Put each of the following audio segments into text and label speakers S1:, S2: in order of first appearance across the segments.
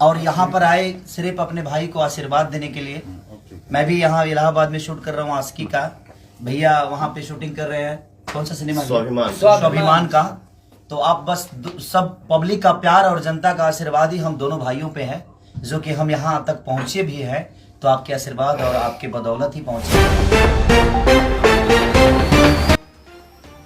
S1: और यहाँ पर आए सिर्फ अपने भाई को आशीर्वाद देने के लिए। मैं भी यहाँ इलाहाबाद में शूट कर रहा हूँ आशिकी का, भैया वहाँ पे शूटिंग कर रहे हैं। कौन सा सिनेमा? स्वाभिमान का। तो आप बस सब पब्लिक का प्यार और जनता का आशीर्वाद ही हम दोनों भाइयों पे है, जो कि हम यहाँ तक पहुँचे भी हैं। तो आपके आशीर्वाद और आपके बदौलत ही पहुँचे।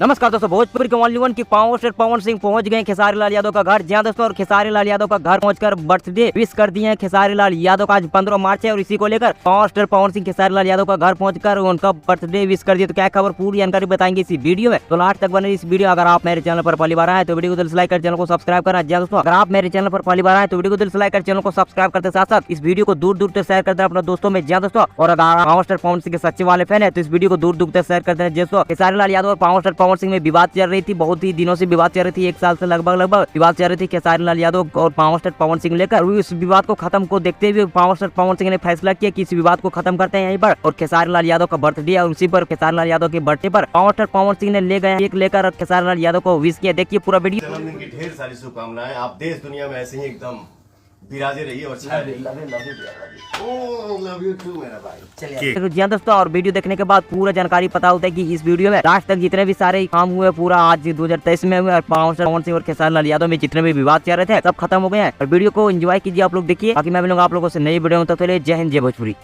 S2: नमस्कार दोस्तों, भोजपुर के ओनली वन की पावर स्टार पवन सिंह पहुंच गए खेसारी लाल यादव का घर। जहां दोस्तों और खेसारी लाल यादव का घर पहुंचकर बर्थडे विश कर दिए हैं खेसारी लाल यादव का। आज 15 मार्च है और इसी को लेकर पावर स्टार पवन सिंह खेसारी लाल यादव का घर पहुंचकर उनका बर्थडे विश कर दिया। तो क्या खबर, पूरी जानकारी बताएंगे इसी वीडियो में, तो लास्ट तक बने इस वीडियो। अगर आप मेरे चैनल पर पहली बार आए तो वीडियो को दिल से लाइक कर चैनल को सब्सक्राइब करना। जी दोस्तों, अगर आप मेरे चैनल पर पहली बार आए तो वीडियो को दिल से लाइक कर चैनल को सब्सक्राइब करते साथ साथ इस वीडियो को दूर दूर तक शेयर करते हैं अपने दोस्तों में। जी दोस्तों, और अगर पावर स्टार पवन सिंह के सच्चे वाले फैन है तो इस वीडियो को दूर दूर तक शेयर करते हैं। दोस्तों, खेसारी लाल यादव और पावर स्टार पवन सिंह में विवाद चल रही थी, बहुत ही दिनों से विवाद चल रही थी, 1 साल से लगभग विवाद चल रही थी खेसारी लाल यादव और पावर स्टार पवन सिंह लेकर। इस विवाद को खत्म को देखते हुए पावर स्टार पवन सिंह ने फैसला किया कि इस विवाद को खत्म करते हैं यहीं पर। और खेसारी लाल यादव का बर्थडे और उसी पर खेसारी लाल यादव के बर्थडे पर पावर स्टार पवन सिंह ने ले गए केक लेकर खेसारी लाल यादव को विश किया। देखिए पूरा वीडियो।
S3: जन्मदिन की ढेर सारी शुभकामनाएं। आप देश दुनिया में ऐसे ही एकदम विराजे रहिए और
S2: जी दोस्तों, और वीडियो देखने के बाद पूरा जानकारी पता होता है कि इस वीडियो में लास्ट तक जितने भी सारे काम हुए पूरा आज 2023 में हुए और पावर स्टार पवन सिंह और खेसारी लाल यादव में जितने भी विवाद चल रहे थे सब खत्म हो गए हैं। और वीडियो को एंजॉय कीजिए आप लोग, देखिए। बाकी मैं मिलूंगा आप लोगों से नई वीडियो में, तब तक के लिए जय हिंद जय भोजपुरी।